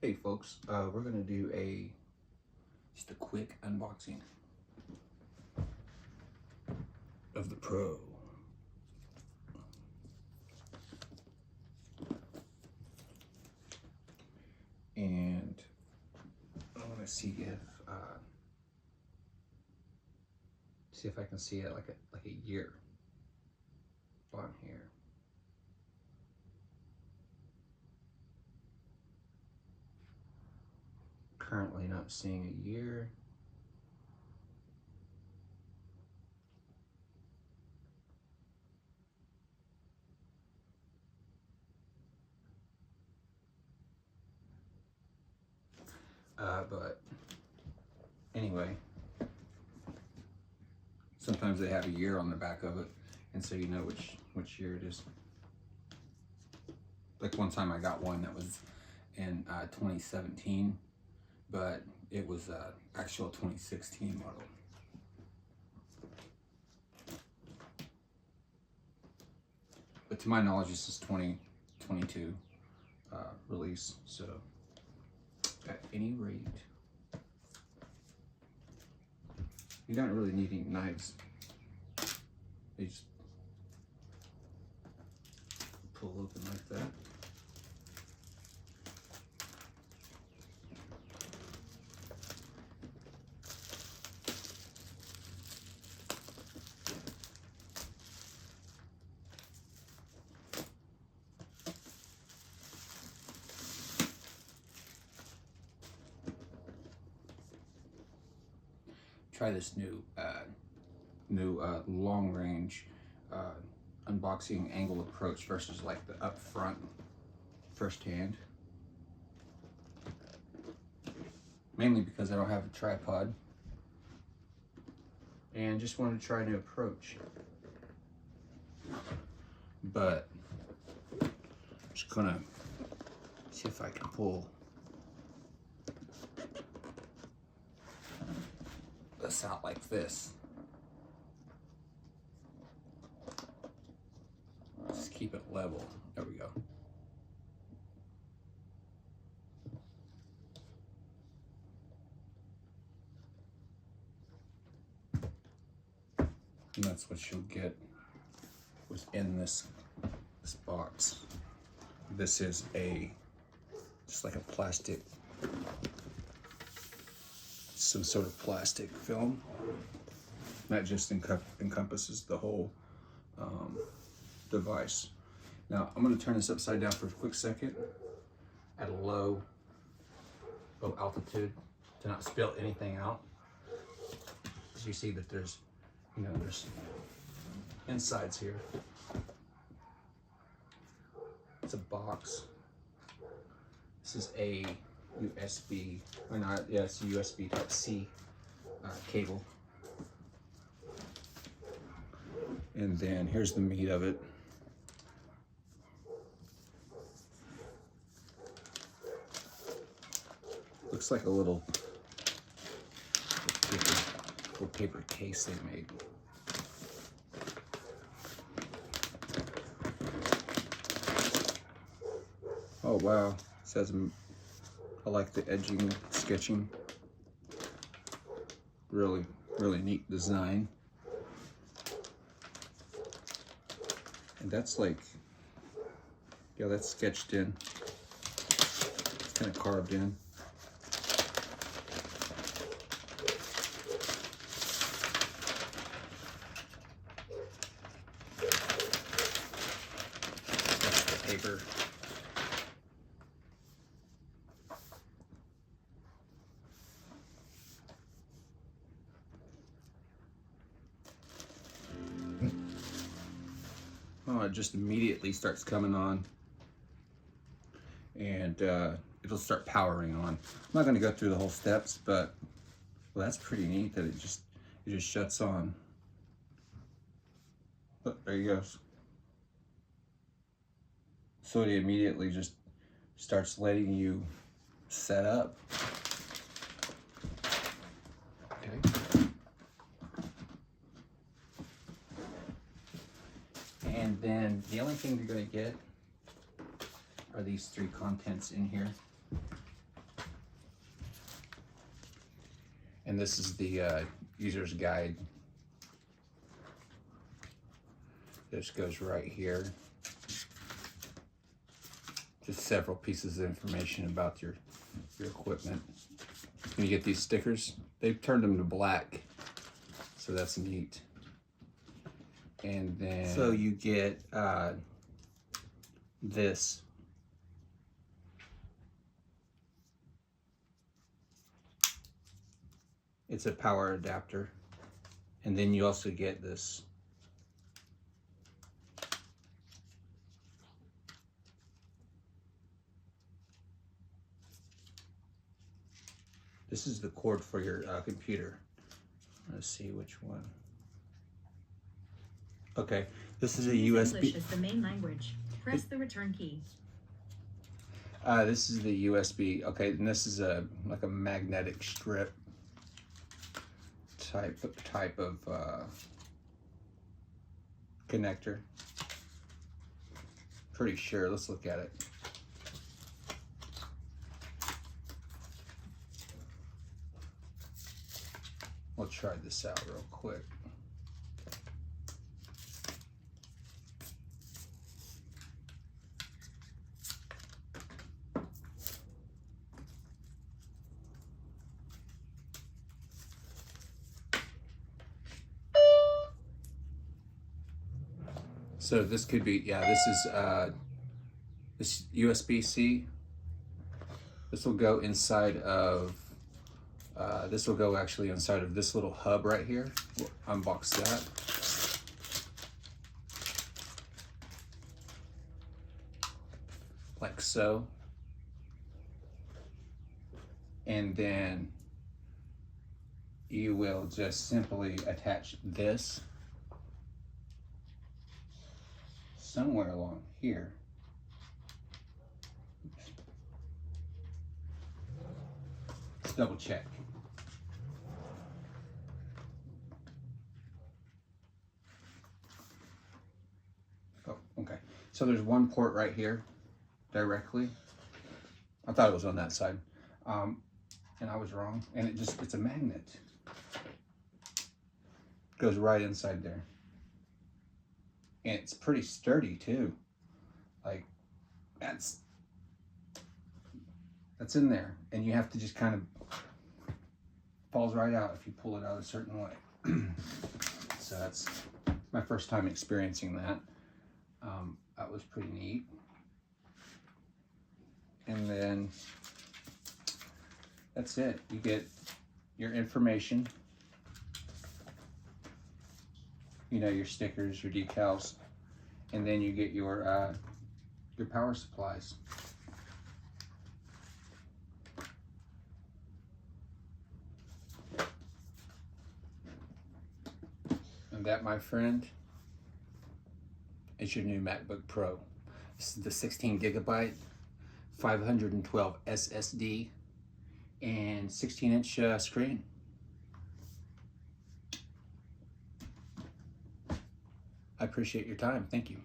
Hey folks, we're gonna do just a quick unboxing of the Pro. And I want to see if I can see it like a year on here. Currently not seeing a year. But anyway, sometimes they have a year on the back of it, and so you know which year it is. Like one time I got one that was in 2017, but it was actual 2016 model. But to my knowledge, this is 2022 release. So at any rate, you don't really need any knives. They just pull open like that. Try this new long range unboxing angle approach versus like the up front first hand. Mainly because I don't have a tripod and just wanted to try a new approach. But I'm just gonna see if I can pull this out like this. Just keep it level. There we go. And that's what you'll get within this box. This is just like a plastic, some sort of plastic film that just encompasses the whole device. Now I'm going to turn this upside down for a quick second at a low altitude to not spill anything out. As you see that there's insides here. It's a box. This is a USB, or not, yeah, it's a USB Type-C cable. And then here's the meat of it. Looks like a little paper case they made. Oh wow, it says, I like the edging, sketching. Really neat design. And that's like, yeah, that's sketched in. It's kind of carved in. That's the paper. Oh, it just immediately starts coming on, and it'll start powering on. I'm not going to go through the whole steps, but well, that's pretty neat that it just shuts on. Look, there he goes. So it immediately just starts letting you set up. Okay. And then the only thing you're going to get are these three contents in here. And this is the user's guide. This goes right here. Just several pieces of information about your equipment. When you get these stickers, they've turned them to black, so that's neat. And then so you get this. It's a power adapter, and then you also get this. This is the cord for your computer. Let's see which one. Okay, this is a USB. English is the main language. Press the return key. This is the USB. Okay, and this is like a magnetic strip type of connector. Pretty sure. Let's look at it. We'll try this out real quick. So this could be, yeah, this is this USB-C. This will go inside of, this will go actually inside of this little hub right here. We'll unbox that. Like so. And then you will just simply attach this somewhere along here. Let's double check. Oh, okay. So there's one port right here directly. I thought it was on that side. And I was wrong. And it's a magnet. Goes right inside there. And it's pretty sturdy too. Like that's in there, and you have to just kind of falls right out if you pull it out a certain way. So that's my first time experiencing that. That was pretty neat. And then that's it. You get your information. You know, your stickers, your decals, and then you get your power supplies. And that, my friend, is your new MacBook Pro. This is the 16 gigabyte, 512 SSD, and 16-inch screen. I appreciate your time. Thank you.